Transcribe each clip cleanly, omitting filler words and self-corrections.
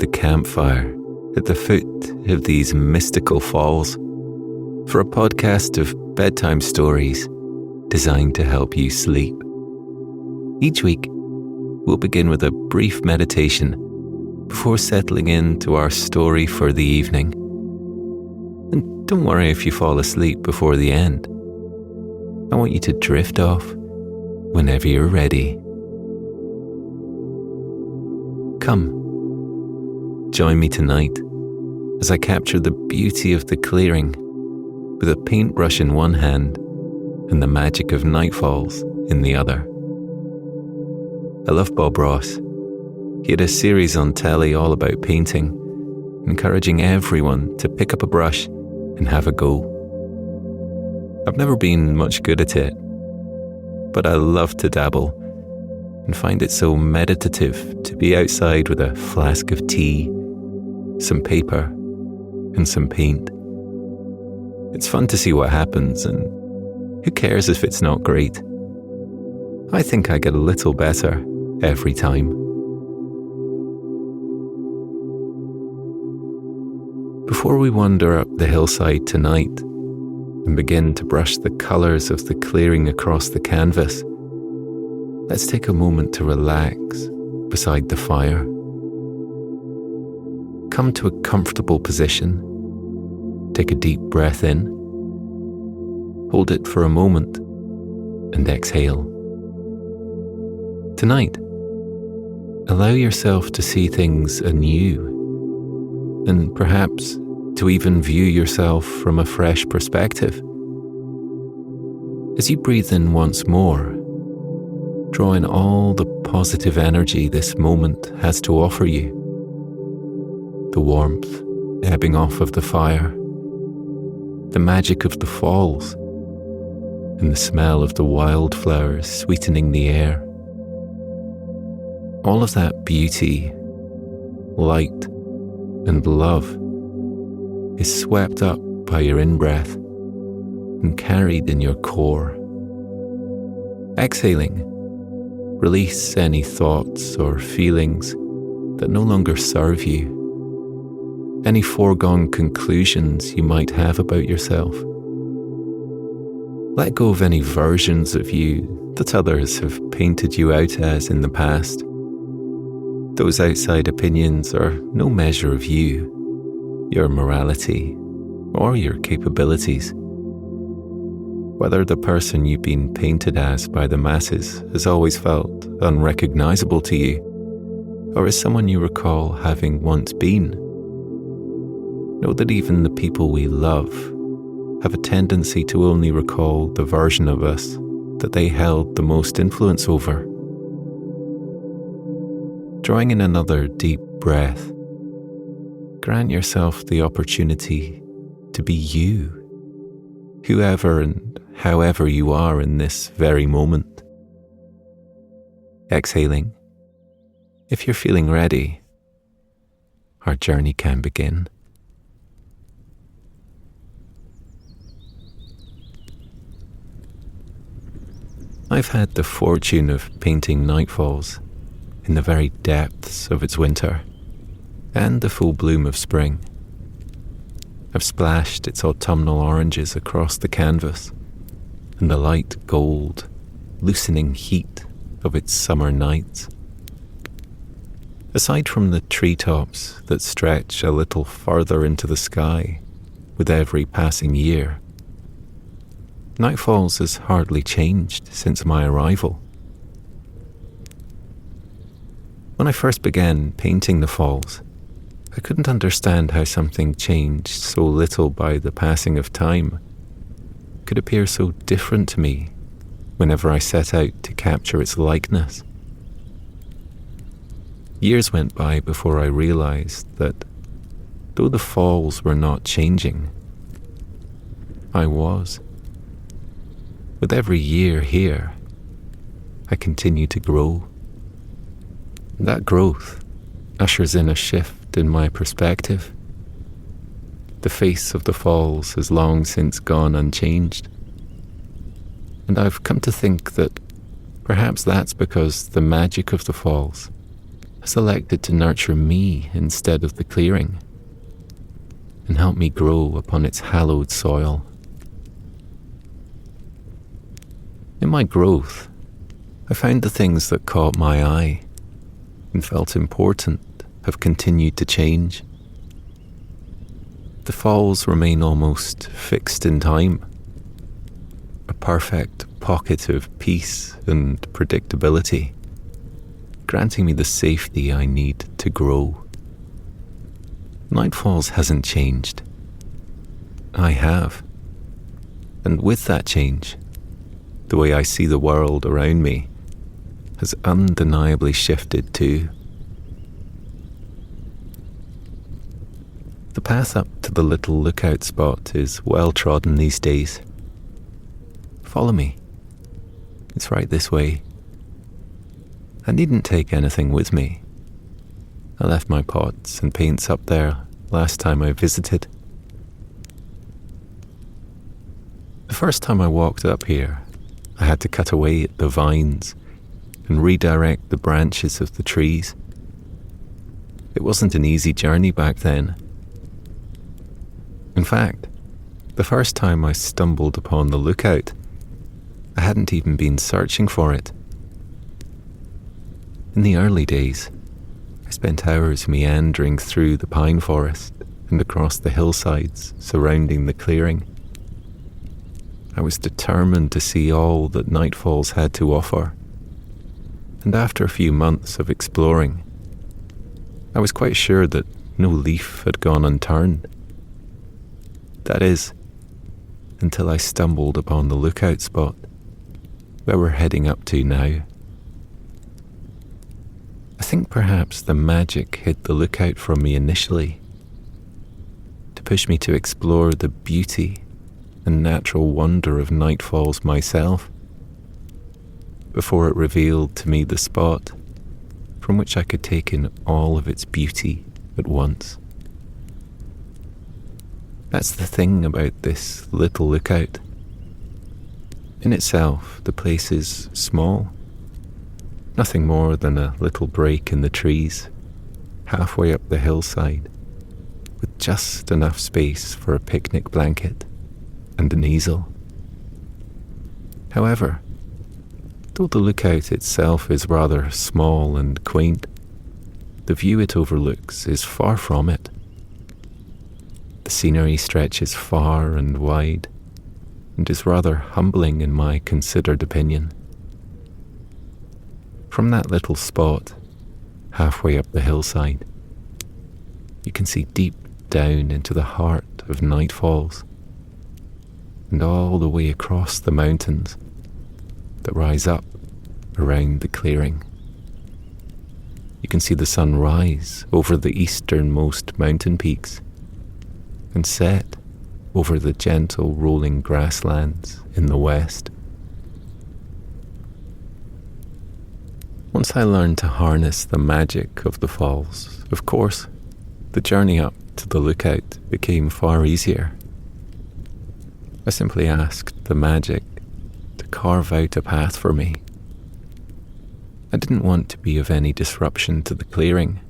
the campfire at the foot of these mystical falls for a podcast of bedtime stories designed to help you sleep. Each week, we'll begin with a brief meditation before settling into our story for the evening. And don't worry if you fall asleep before the end. I want you to drift off whenever you're ready. Come, join me tonight as I capture the beauty of the clearing with a paintbrush in one hand and the magic of nightfalls in the other. I love Bob Ross. He had a series on telly all about painting, encouraging everyone to pick up a brush and have a go. I've never been much good at it, but I love to dabble and find it so meditative to be outside with a flask of tea, some paper, and some paint. It's fun to see what happens, and who cares if it's not great? I think I get a little better every time. Before we wander up the hillside tonight and begin to brush the colours of the clearing across the canvas, let's take a moment to relax beside the fire. Come to a comfortable position. Take a deep breath in. Hold it for a moment and exhale. Tonight, allow yourself to see things anew and perhaps to even view yourself from a fresh perspective. As you breathe in once more, draw in all the positive energy this moment has to offer you. The warmth ebbing off of the fire, the magic of the falls, and the smell of the wildflowers sweetening the air. All of that beauty, light, and love is swept up by your in-breath and carried in your core. Exhaling, release any thoughts or feelings that no longer serve you, any foregone conclusions you might have about yourself. Let go of any versions of you that others have painted you out as in the past. Those outside opinions are no measure of you, your morality, or your capabilities. Whether the person you've been painted as by the masses has always felt unrecognizable to you, or is someone you recall having once been, know that even the people we love have a tendency to only recall the version of us that they held the most influence over. Drawing in another deep breath, grant yourself the opportunity to be you, whoever and however you are in this very moment. Exhaling, if you're feeling ready, our journey can begin. I've had the fortune of painting nightfalls in the very depths of its winter and the full bloom of spring. I've splashed its autumnal oranges across the canvas and the light gold, loosening heat of its summer nights. Aside from the treetops that stretch a little further into the sky with every passing year, Nightfalls has hardly changed since my arrival. When I first began painting the falls, I couldn't understand how something changed so little by the passing of time could appear so different to me whenever I set out to capture its likeness. Years went by before I realized that though the falls were not changing, I was. With every year here, I continue to grow. That growth ushers in a shift in my perspective. The face of the falls has long since gone unchanged. And I've come to think that perhaps that's because the magic of the falls has elected to nurture me instead of the clearing and help me grow upon its hallowed soil. In my growth, I found the things that caught my eye and felt important have continued to change. The falls remain almost fixed in time, a perfect pocket of peace and predictability, granting me the safety I need to grow. Nightfalls hasn't changed. I have. And with that change, the way I see the world around me has undeniably shifted too. The path up to the little lookout spot is well trodden these days. Follow me. It's right this way. I needn't take anything with me. I left my pots and paints up there last time I visited. The first time I walked up here, I had to cut away at the vines and redirect the branches of the trees. It wasn't an easy journey back then. In fact, the first time I stumbled upon the lookout, I hadn't even been searching for it. In the early days, I spent hours meandering through the pine forest and across the hillsides surrounding the clearing. I was determined to see all that Nightfalls had to offer, and after a few months of exploring, I was quite sure that no leaf had gone unturned. That is, until I stumbled upon the lookout spot where we're heading up to now. I think perhaps the magic hid the lookout from me initially, to push me to explore the beauty and natural wonder of Nightfalls myself, before it revealed to me the spot from which I could take in all of its beauty at once. That's the thing about this little lookout. In itself, the place is small. Nothing more than a little break in the trees, halfway up the hillside, with just enough space for a picnic blanket and an easel. However, though the lookout itself is rather small and quaint, the view it overlooks is far from it. The scenery stretches far and wide, and is rather humbling in my considered opinion. From that little spot, halfway up the hillside, you can see deep down into the heart of Nightfalls, and all the way across the mountains that rise up around the clearing. You can see the sun rise over the easternmost mountain peaks and set over the gentle rolling grasslands in the west. Once I learned to harness the magic of the falls, of course, the journey up to the lookout became far easier. I simply asked the magic to carve out a path for me. I didn't want to be of any disruption to the clearing,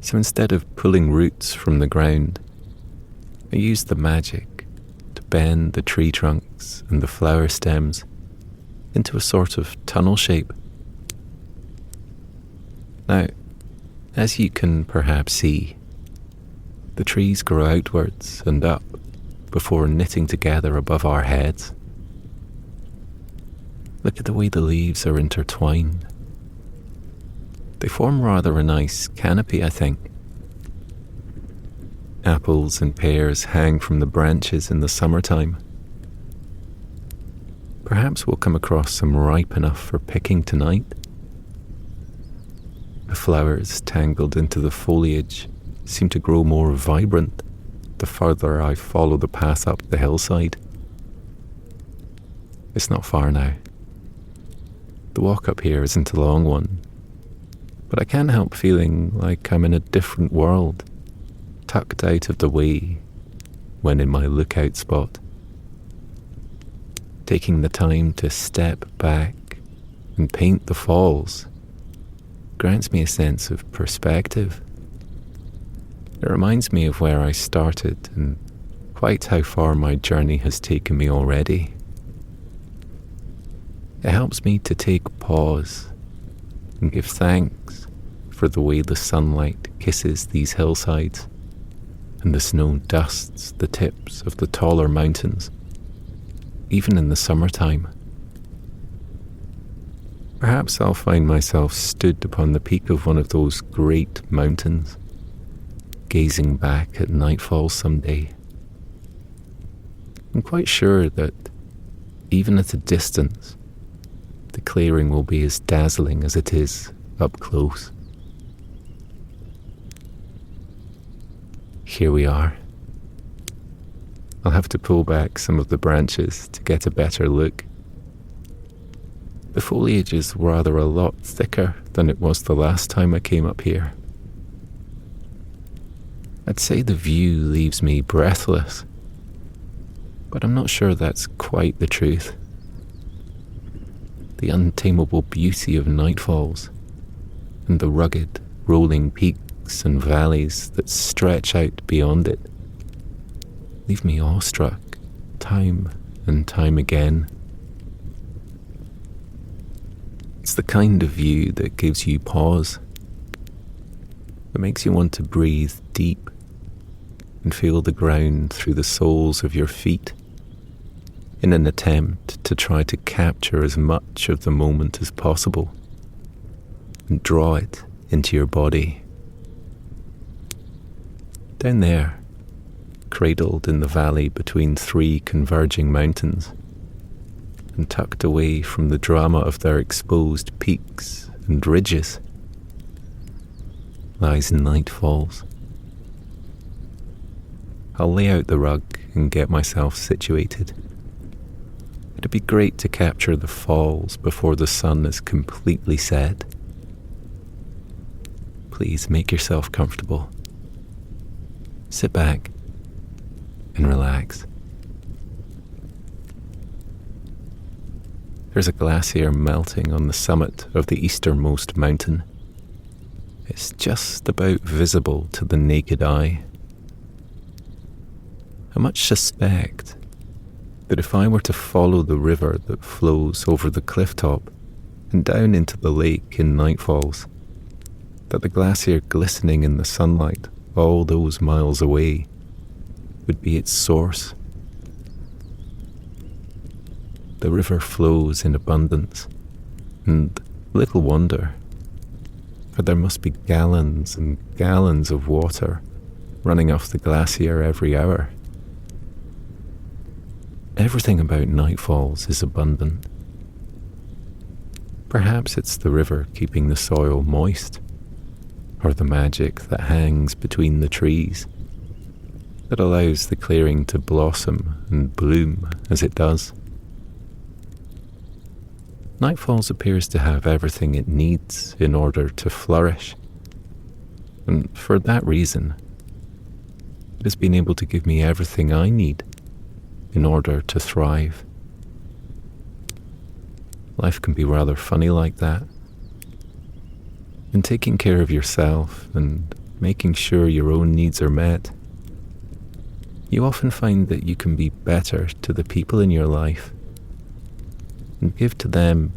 so instead of pulling roots from the ground, I used the magic to bend the tree trunks and the flower stems into a sort of tunnel shape. Now, as you can perhaps see, the trees grow outwards and up before knitting together above our heads. Look at the way the leaves are intertwined. They form rather a nice canopy, I think. Apples and pears hang from the branches in the summertime. Perhaps we'll come across some ripe enough for picking tonight. The flowers tangled into the foliage seem to grow more vibrant the further I follow the path up the hillside. It's not far now. The walk up here isn't a long one, but I can't help feeling like I'm in a different world, tucked out of the way when in my lookout spot. Taking the time to step back and paint the falls grants me a sense of perspective. It reminds me of where I started and quite how far my journey has taken me already. It helps me to take pause and give thanks for the way the sunlight kisses these hillsides and the snow dusts the tips of the taller mountains, even in the summertime. Perhaps I'll find myself stood upon the peak of one of those great mountains, gazing back at nightfall someday. I'm quite sure that, even at a distance, the clearing will be as dazzling as it is up close. Here we are. I'll have to pull back some of the branches to get a better look. The foliage is rather a lot thicker than it was the last time I came up here. I'd say the view leaves me breathless, but I'm not sure that's quite the truth. The untamable beauty of nightfalls and the rugged, rolling peaks and valleys that stretch out beyond it leave me awestruck time and time again. It's the kind of view that gives you pause. It makes you want to breathe deep and feel the ground through the soles of your feet in an attempt to try to capture as much of the moment as possible and draw it into your body. Down there, cradled in the valley between three converging mountains, and tucked away from the drama of their exposed peaks and ridges, lies Nightfalls. I'll lay out the rug and get myself situated. It'd be great to capture the falls before the sun is completely set. Please make yourself comfortable. Sit back and relax. There's a glacier melting on the summit of the easternmost mountain. It's just about visible to the naked eye. I much suspect that if I were to follow the river that flows over the cliff top and down into the lake in Nightfalls, that the glacier glistening in the sunlight all those miles away would be its source. The river flows in abundance, and little wonder, for there must be gallons and gallons of water running off the glacier every hour. Everything about Nightfalls is abundant. Perhaps it's the river keeping the soil moist, or the magic that hangs between the trees that allows the clearing to blossom and bloom as it does. Nightfalls appears to have everything it needs in order to flourish, and for that reason, it has been able to give me everything I need in order to thrive. Life can be rather funny like that. In taking care of yourself and making sure your own needs are met, you often find that you can be better to the people in your life and give to them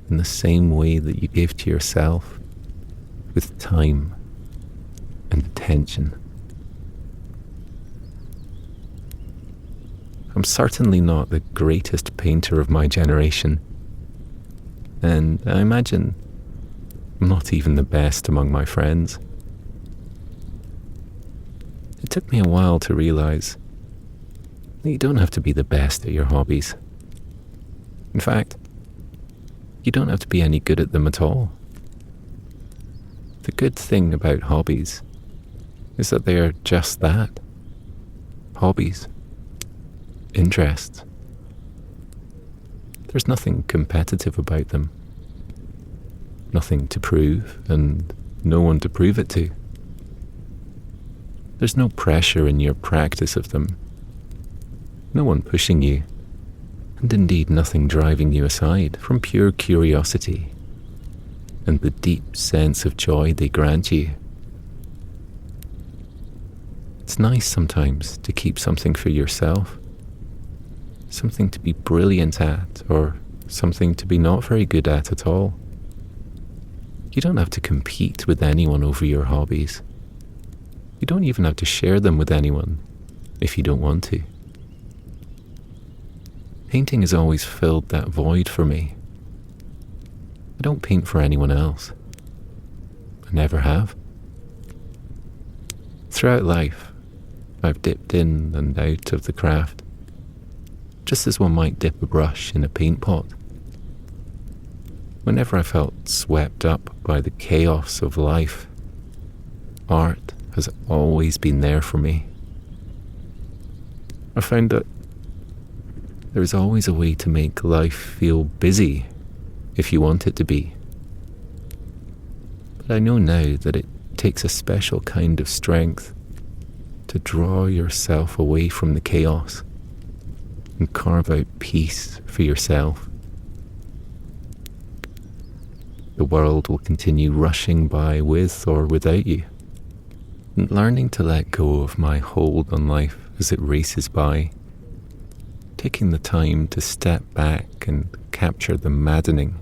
in the same way that you give to yourself, with time and attention. I'm certainly not the greatest painter of my generation, and I imagine I'm not even the best among my friends. It took me a while to realize that you don't have to be the best at your hobbies. In fact, you don't have to be any good at them at all. The good thing about hobbies is that they are just that. Hobbies. Interests. There's nothing competitive about them. Nothing to prove, and no one to prove it to. There's no pressure in your practice of them. No one pushing you, and indeed nothing driving you aside from pure curiosity and the deep sense of joy they grant you. It's nice sometimes to keep something for yourself, something to be brilliant at, or something to be not very good at all. You don't have to compete with anyone over your hobbies. You don't even have to share them with anyone if you don't want to. Painting has always filled that void for me. I don't paint for anyone else. I never have. Throughout life, I've dipped in and out of the craft, just as one might dip a brush in a paint pot. Whenever I felt swept up by the chaos of life, art has always been there for me. I found that there is always a way to make life feel busy if you want it to be. But I know now that it takes a special kind of strength to draw yourself away from the chaos and carve out peace for yourself. The world will continue rushing by with or without you, and learning to let go of my hold on life as it races by, taking the time to step back and capture the maddening,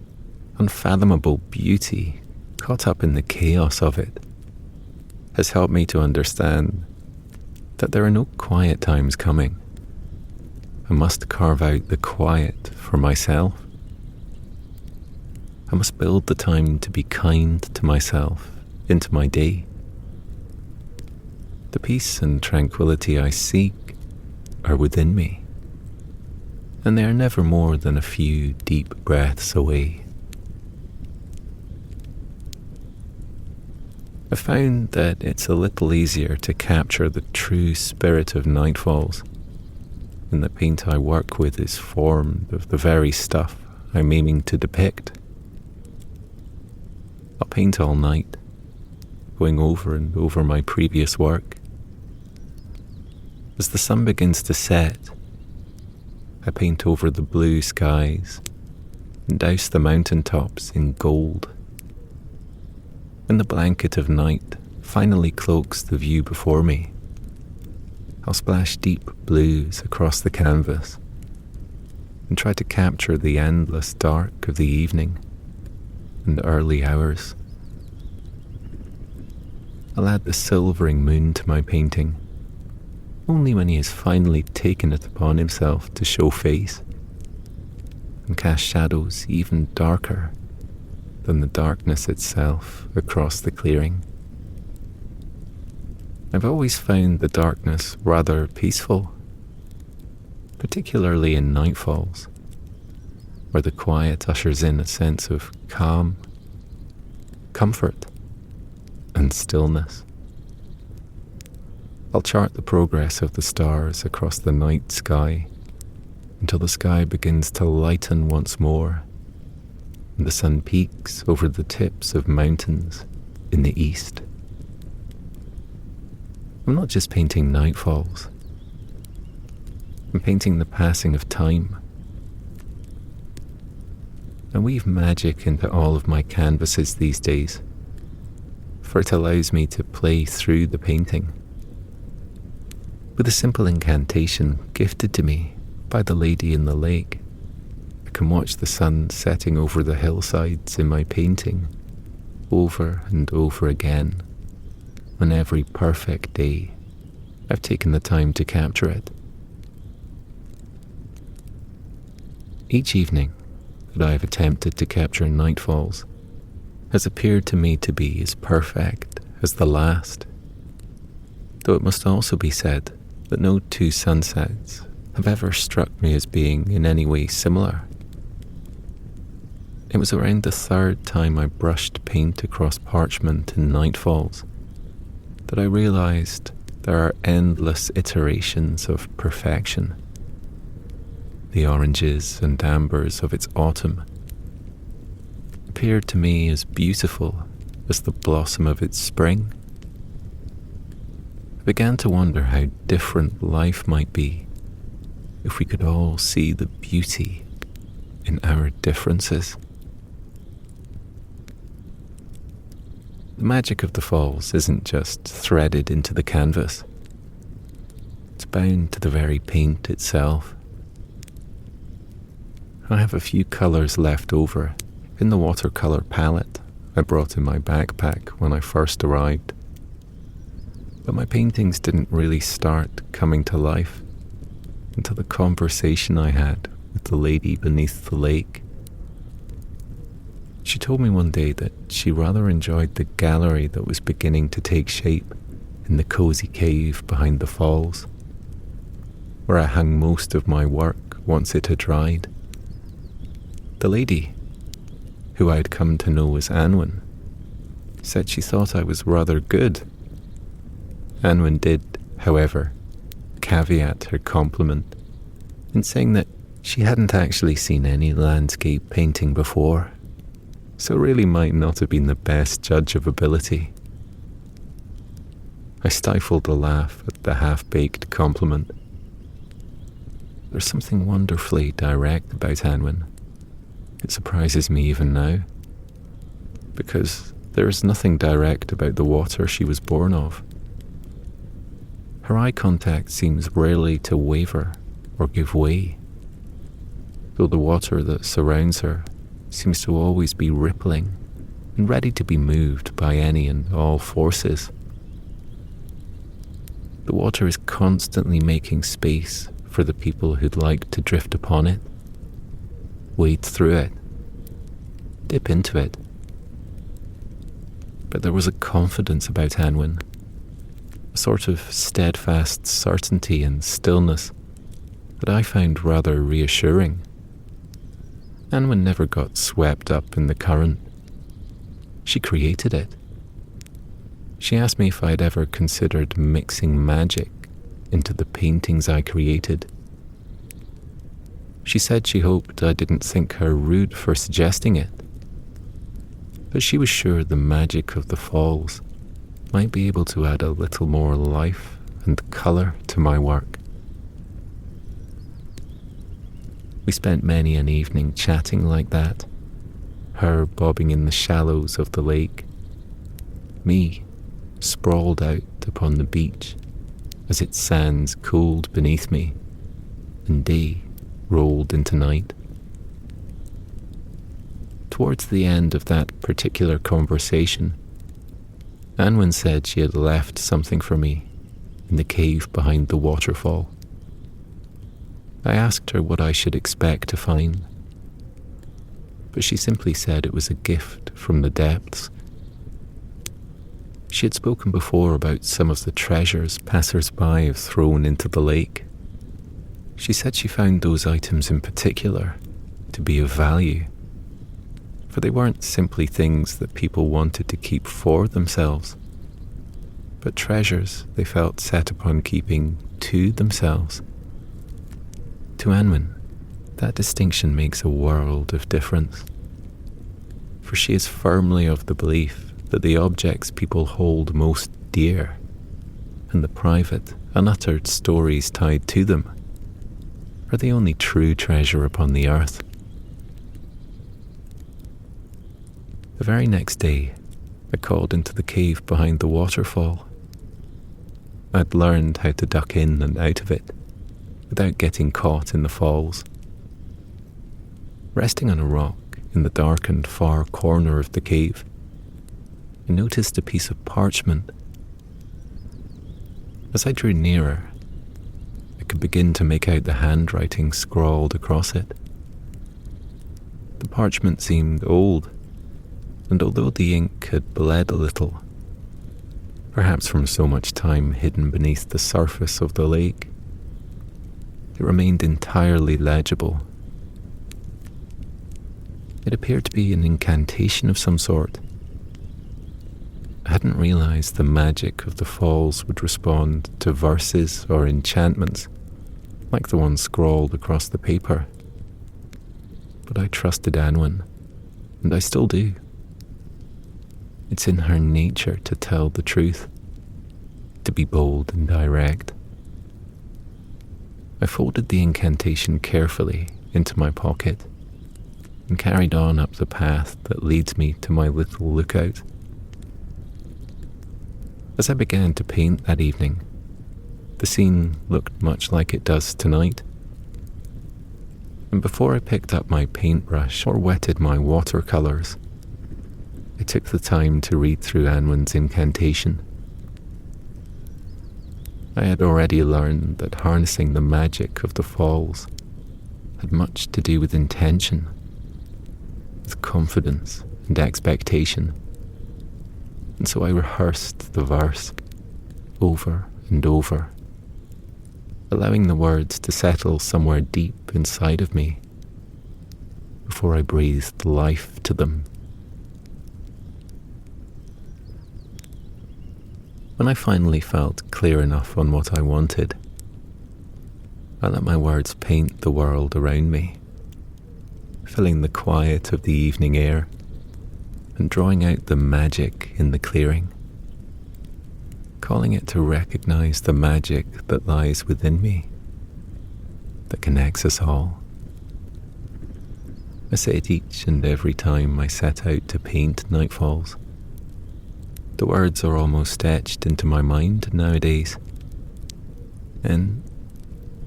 unfathomable beauty caught up in the chaos of it, has helped me to understand that there are no quiet times coming. I must carve out the quiet for myself. I must build the time to be kind to myself into my day. The peace and tranquility I seek are within me, and they are never more than a few deep breaths away. I found that it's a little easier to capture the true spirit of nightfalls when the paint I work with is formed of the very stuff I'm aiming to depict. I'll paint all night, going over and over my previous work. As the sun begins to set, I paint over the blue skies and douse the mountaintops in gold. When the blanket of night finally cloaks the view before me, I'll splash deep blues across the canvas and try to capture the endless dark of the evening and early hours. I'll add the silvering moon to my painting, only when he has finally taken it upon himself to show face and cast shadows even darker than the darkness itself across the clearing. I've always found the darkness rather peaceful, particularly in nightfalls, where the quiet ushers in a sense of calm, comfort, and stillness. I'll chart the progress of the stars across the night sky until the sky begins to lighten once more and the sun peaks over the tips of mountains in the east. I'm not just painting nightfalls. I'm painting the passing of time. I weave magic into all of my canvases these days, for it allows me to play through the painting. With a simple incantation gifted to me by the lady in the lake, I can watch the sun setting over the hillsides in my painting over and over again on every perfect day I've taken the time to capture it. Each evening that I have attempted to capture nightfalls has appeared to me to be as perfect as the last, though it must also be said that no two sunsets have ever struck me as being in any way similar. It was around the third time I brushed paint across parchment in nightfalls that I realized there are endless iterations of perfection. The oranges and ambers of its autumn appeared to me as beautiful as the blossom of its spring. I began to wonder how different life might be if we could all see the beauty in our differences. The magic of the falls isn't just threaded into the canvas. It's bound to the very paint itself. I have a few colours left over in the watercolour palette I brought in my backpack when I first arrived. But my paintings didn't really start coming to life until the conversation I had with the lady beneath the lake. She told me one day that she rather enjoyed the gallery that was beginning to take shape in the cosy cave behind the falls, where I hung most of my work once it had dried. The lady, who I had come to know as Anwen, said she thought I was rather good. Anwen did, however, caveat her compliment in saying that she hadn't actually seen any landscape painting before, so really might not have been the best judge of ability. I stifled a laugh at the half-baked compliment. There's something wonderfully direct about Anwen. It surprises me even now, because there is nothing direct about the water she was born of. Her eye contact seems rarely to waver or give way, though the water that surrounds her seems to always be rippling and ready to be moved by any and all forces. The water is constantly making space for the people who'd like to drift upon it, wade through it, dip into it. But there was a confidence about Anwen, a sort of steadfast certainty and stillness that I found rather reassuring. Anwen never got swept up in the current. She created it. She asked me if I'd ever considered mixing magic into the paintings I created. She said she hoped I didn't think her rude for suggesting it, but she was sure the magic of the falls might be able to add a little more life and colour to my work. We spent many an evening chatting like that, her bobbing in the shallows of the lake, me sprawled out upon the beach as its sands cooled beneath me, and day rolled into night. Towards the end of that particular conversation, Anwen said she had left something for me in the cave behind the waterfall. I asked her what I should expect to find, but she simply said it was a gift from the depths. She had spoken before about some of the treasures passers-by have thrown into the lake. She said she found those items in particular to be of value, for they weren't simply things that people wanted to keep for themselves, but treasures they felt set upon keeping to themselves. To Anwen, that distinction makes a world of difference, for she is firmly of the belief that the objects people hold most dear, and the private, unuttered stories tied to them, are the only true treasure upon the earth. The very next day, I called into the cave behind the waterfall. I'd learned how to duck in and out of it without getting caught in the falls. Resting on a rock in the darkened far corner of the cave, I noticed a piece of parchment. As I drew nearer, I could begin to make out the handwriting scrawled across it. The parchment seemed old, and although the ink had bled a little, perhaps from so much time hidden beneath the surface of the lake, it remained entirely legible. It appeared to be an incantation of some sort. I hadn't realized the magic of the falls would respond to verses or enchantments like the one scrawled across the paper. But I trusted Anwen, and I still do. It's in her nature to tell the truth, to be bold and direct. I folded the incantation carefully into my pocket and carried on up the path that leads me to my little lookout. As I began to paint that evening, the scene looked much like it does tonight. And before I picked up my paintbrush or wetted my watercolours, I took the time to read through Anwen's incantation. I had already learned that harnessing the magic of the falls had much to do with intention, with confidence and expectation. And so I rehearsed the verse over and over, allowing the words to settle somewhere deep inside of me before I breathed life to them. When I finally felt clear enough on what I wanted, I let my words paint the world around me, filling the quiet of the evening air and drawing out the magic in the clearing, calling it to recognize the magic that lies within me, that connects us all. I say it each and every time I set out to paint nightfalls. The words are almost etched into my mind nowadays, and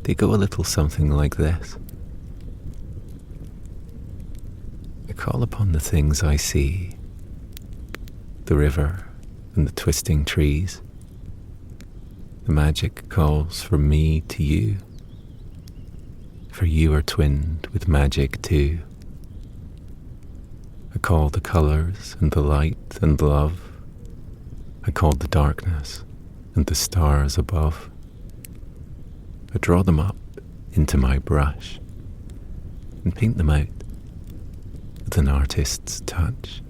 they go a little something like this. I call upon the things I see, the river and the twisting trees. The magic calls from me to you, for you are twinned with magic too. I call the colours and the light and love. I call the darkness and the stars above. I draw them up into my brush and paint them out with an artist's touch.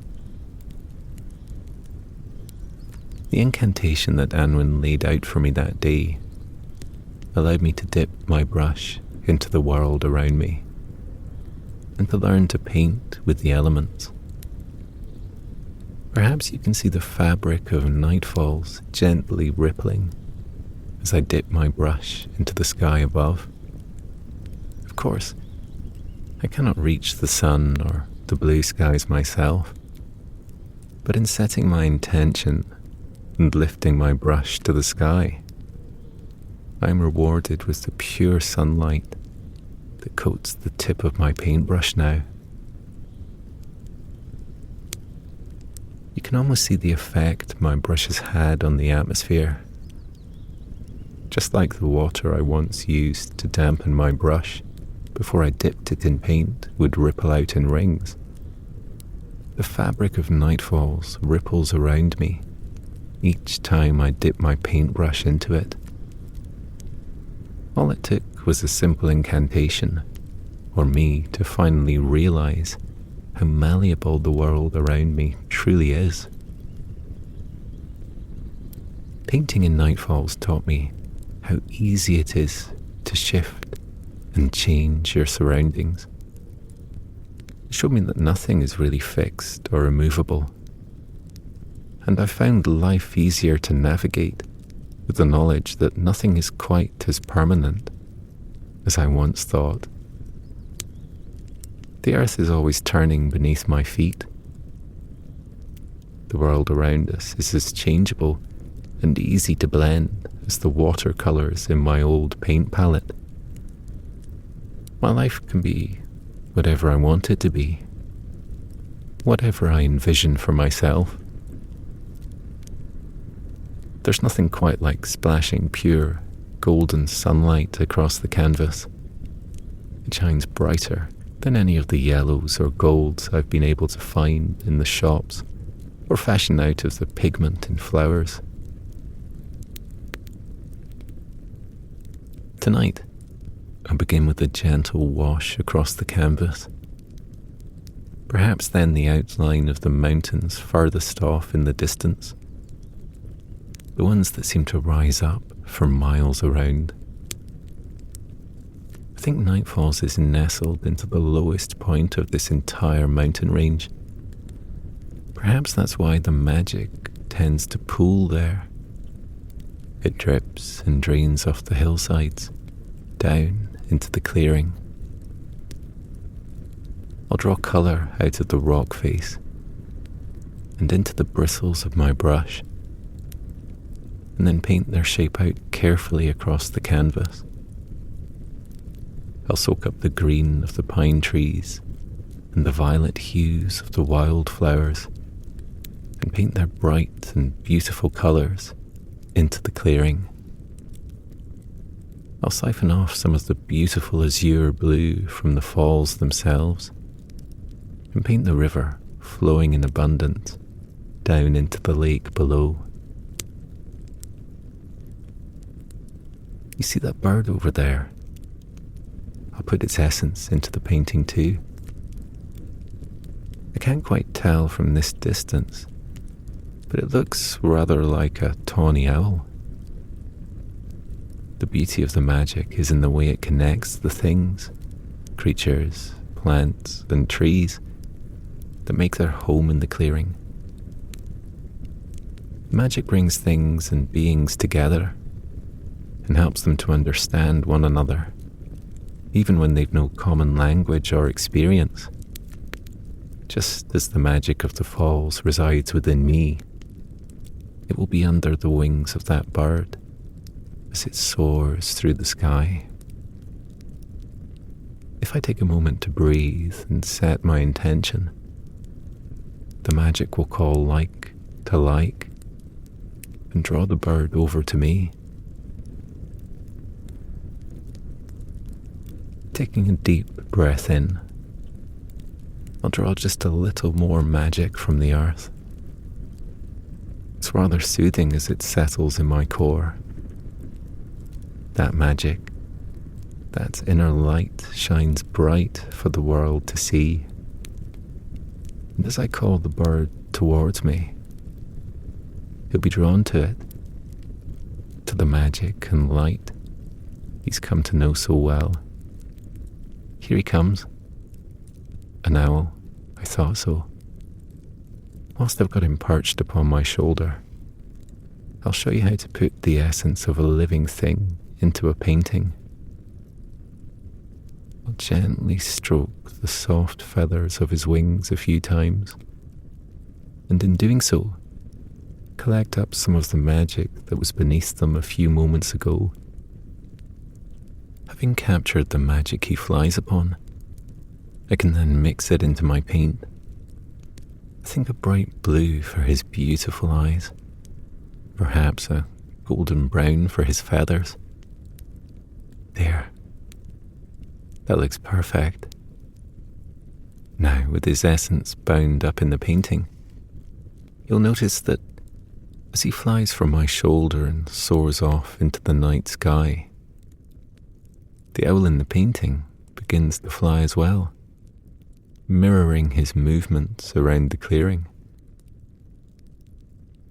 The incantation that Anwen laid out for me that day allowed me to dip my brush into the world around me and to learn to paint with the elements. Perhaps you can see the fabric of nightfalls gently rippling as I dip my brush into the sky above. Of course, I cannot reach the sun or the blue skies myself, but in setting my intention and lifting my brush to the sky, I am rewarded with the pure sunlight that coats the tip of my paintbrush now. You can almost see the effect my brush has had on the atmosphere. Just like the water I once used to dampen my brush before I dipped it in paint would ripple out in rings, the fabric of nightfalls ripples around me each time I dip my paintbrush into it. All it took was a simple incantation, or me to finally realize how malleable the world around me truly is. Painting in nightfalls taught me how easy it is to shift and change your surroundings. It showed me that nothing is really fixed or immovable, and I found life easier to navigate with the knowledge that nothing is quite as permanent as I once thought. The earth is always turning beneath my feet. The world around us is as changeable and easy to blend as the watercolours in my old paint palette. My life can be whatever I want it to be, whatever I envision for myself. There's nothing quite like splashing pure, golden sunlight across the canvas. It shines brighter than any of the yellows or golds I've been able to find in the shops or fashion out of the pigment in flowers. Tonight, I begin with a gentle wash across the canvas. Perhaps then the outline of the mountains furthest off in the distance, the ones that seem to rise up for miles around. I think Nightfalls is nestled into the lowest point of this entire mountain range. Perhaps that's why the magic tends to pool there. It drips and drains off the hillsides, down into the clearing. I'll draw colour out of the rock face and into the bristles of my brush, and then paint their shape out carefully across the canvas. I'll soak up the green of the pine trees and the violet hues of the wildflowers and paint their bright and beautiful colours into the clearing. I'll siphon off some of the beautiful azure blue from the falls themselves and paint the river flowing in abundance down into the lake below. You see that bird over there? I'll put its essence into the painting too. I can't quite tell from this distance, but it looks rather like a tawny owl. The beauty of the magic is in the way it connects the things, creatures, plants, and trees that make their home in the clearing. Magic brings things and beings together and helps them to understand one another, even when they've no common language or experience. Just as the magic of the falls resides within me, it will be under the wings of that bird as it soars through the sky. If I take a moment to breathe and set my intention, the magic will call like to like and draw the bird over to me. Taking a deep breath in, I'll draw just a little more magic from the earth. It's rather soothing as it settles in my core. That magic, that inner light shines bright for the world to see. And as I call the bird towards me, he'll be drawn to it, to the magic and light he's come to know so well. Here he comes. An owl, I thought so. Whilst I've got him perched upon my shoulder, I'll show you how to put the essence of a living thing into a painting. I'll gently stroke the soft feathers of his wings a few times, and in doing so, collect up some of the magic that was beneath them a few moments ago. Having captured the magic he flies upon, I can then mix it into my paint. I think a bright blue for his beautiful eyes, perhaps a golden brown for his feathers. There. That looks perfect. Now, with his essence bound up in the painting, you'll notice that as he flies from my shoulder and soars off into the night sky, the owl in the painting begins to fly as well, mirroring his movements around the clearing.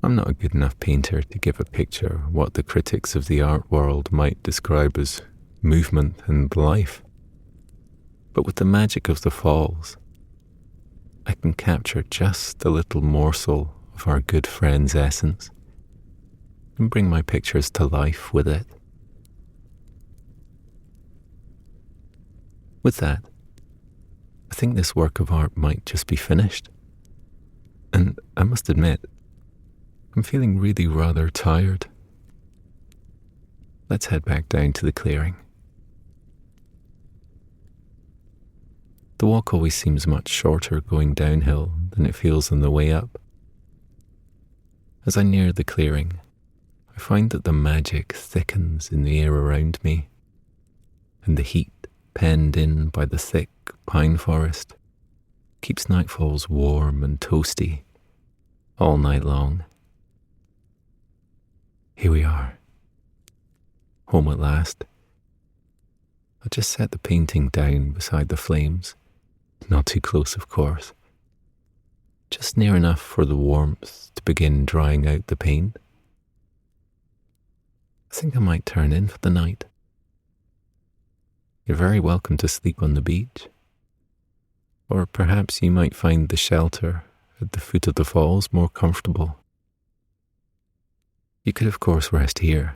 I'm not a good enough painter to give a picture what the critics of the art world might describe as movement and life. But with the magic of the falls, I can capture just a little morsel of our good friend's essence and bring my pictures to life with it. With that, I think this work of art might just be finished. And I must admit, I'm feeling really rather tired. Let's head back down to the clearing. The walk always seems much shorter going downhill than it feels on the way up. As I near the clearing, I find that the magic thickens in the air around me, and the heat penned in by the thick pine forest keeps nightfalls warm and toasty all night long. Here we are, home at last. I'll just set the painting down beside the flames, not too close of course, just near enough for the warmth to begin drying out the paint. I think I might turn in for the night. You're very welcome to sleep on the beach, or perhaps you might find the shelter at the foot of the falls more comfortable. You could of course rest here,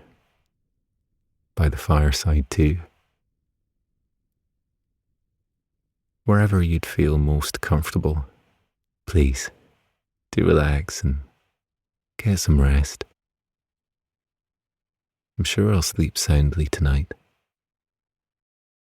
by the fireside too. Wherever you'd feel most comfortable, please do relax and get some rest. I'm sure I'll sleep soundly tonight.